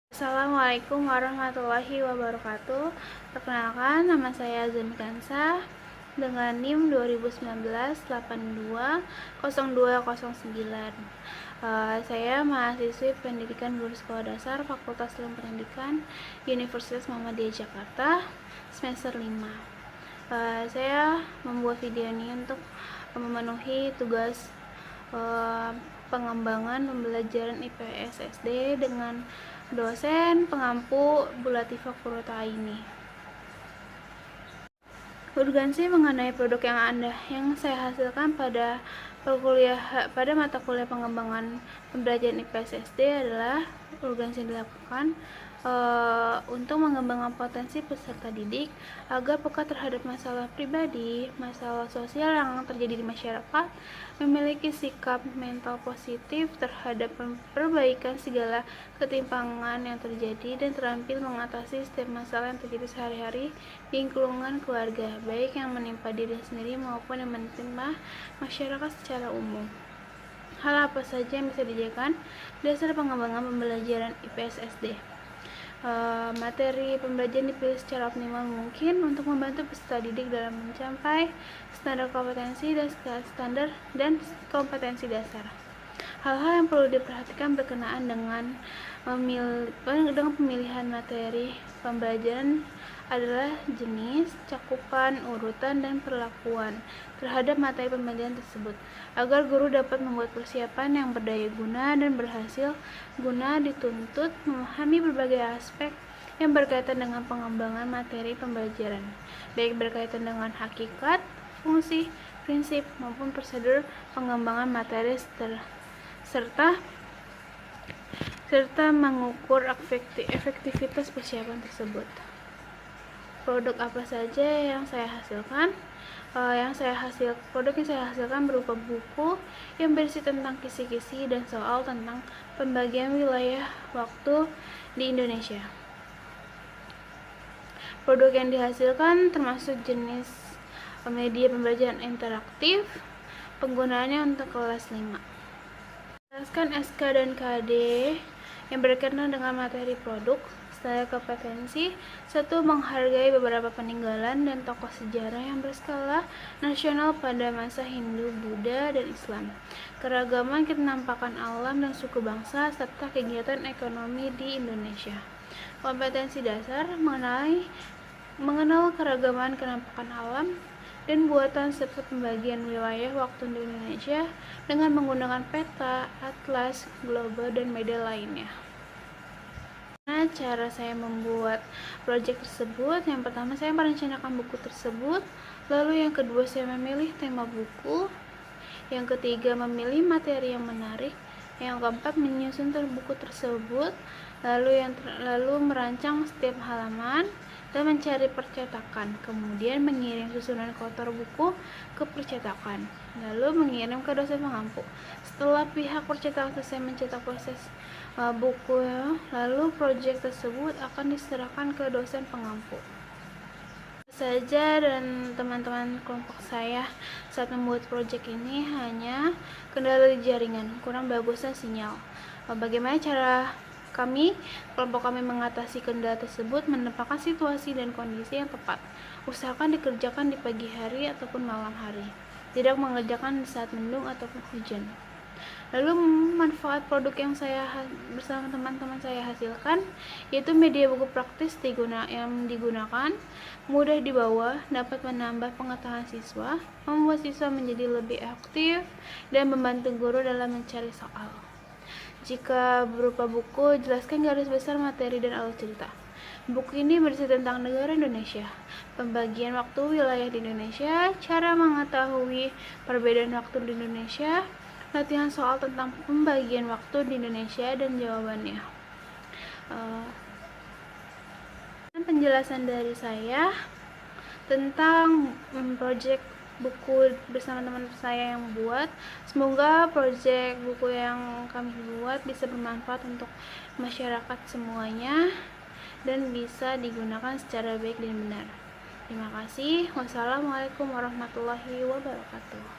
Assalamualaikum warahmatullahi wabarakatuh. Perkenalkan, nama saya Azan Kansa dengan NIM 2019-820209. Saya mahasiswi pendidikan guru sekolah dasar Fakultas Ilmu Pendidikan Universitas Muhammadiyah Jakarta semester 5. Saya membuat video ini untuk memenuhi tugas pengembangan pembelajaran IPS SD dengan dosen pengampu Bu Latifah Qurratu'aini. Urgensi mengenai produk yang saya hasilkan pada mata kuliah pengembangan pembelajaran IPS SD adalah urgensi dilakukan untuk mengembangkan potensi peserta didik agar peka terhadap masalah pribadi, masalah sosial yang terjadi di masyarakat, memiliki sikap mental positif terhadap perbaikan segala ketimpangan yang terjadi, dan terampil mengatasi setiap masalah yang terjadi sehari-hari di lingkungan keluarga, baik yang menimpa diri sendiri maupun yang menimpa masyarakat secara umum. Hal apa saja yang bisa dijadikan dasar pengembangan pembelajaran IPS SD? Materi pembelajaran dipilih secara optimal mungkin untuk membantu peserta didik dalam mencapai standar kompetensi dan kompetensi dasar. Hal-hal yang perlu diperhatikan berkenaan dengan pemilihan materi pembelajaran adalah jenis, cakupan, urutan, dan perlakuan terhadap materi pembelajaran tersebut, agar guru dapat membuat persiapan yang berdaya guna dan berhasil guna dituntut memahami berbagai aspek yang berkaitan dengan pengembangan materi pembelajaran, baik berkaitan dengan hakikat, fungsi, prinsip, maupun prosedur pengembangan materi serta mengukur efektivitas persiapan tersebut. Produk apa saja yang saya hasilkan? Produk yang saya hasilkan berupa buku yang berisi tentang kisi-kisi dan soal tentang pembagian wilayah waktu di Indonesia. Produk yang dihasilkan termasuk jenis media pembelajaran interaktif, penggunaannya untuk kelas 5. Jelaskan SK dan KD yang berkaitan dengan materi produk. Standar kompetensi: 1. Menghargai beberapa peninggalan dan tokoh sejarah yang berskala nasional pada masa Hindu, Buddha, dan Islam, keragaman kenampakan alam dan suku bangsa, serta kegiatan ekonomi di Indonesia. Kompetensi dasar: mengenal keragaman kenampakan alam dan buatan serta pembagian wilayah waktu di Indonesia dengan menggunakan peta, atlas, global, dan media lainnya. Cara saya membuat proyek tersebut: yang pertama, saya merencanakan buku tersebut, lalu yang kedua, saya memilih tema buku, yang ketiga, memilih materi yang menarik, yang keempat, menyusun buku tersebut, lalu merancang setiap halaman dan mencari percetakan, kemudian mengirim susunan kotor buku ke percetakan, lalu mengirim ke dosen pengampu. Setelah pihak percetakan selesai mencetak proses buku, lalu proyek tersebut akan diserahkan ke dosen pengampu. Saja dan teman-teman kelompok saya saat membuat proyek ini hanya kendala di jaringan, kurang bagusnya sinyal. Bagaimana cara kelompok kami mengatasi kendala tersebut? Menempatkan situasi dan kondisi yang tepat. Usahakan dikerjakan di pagi hari ataupun malam hari, tidak mengerjakan saat mendung ataupun hujan. Lalu manfaat produk yang saya bersama teman-teman saya hasilkan, yaitu media buku praktis yang digunakan, mudah dibawa, dapat menambah pengetahuan siswa, membuat siswa menjadi lebih aktif, dan membantu guru dalam mencari soal. Jika berupa buku, jelaskan garis besar materi dan alur cerita. Buku ini berisi tentang negara Indonesia, pembagian waktu wilayah di Indonesia, cara mengetahui perbedaan waktu di Indonesia, latihan soal tentang pembagian waktu di Indonesia dan jawabannya. Penjelasan dari saya tentang proyek buku bersama teman saya yang buat. Semoga proyek buku yang kami buat bisa bermanfaat untuk masyarakat semuanya dan bisa digunakan secara baik dan benar. Terima kasih. Wassalamualaikum warahmatullahi wabarakatuh.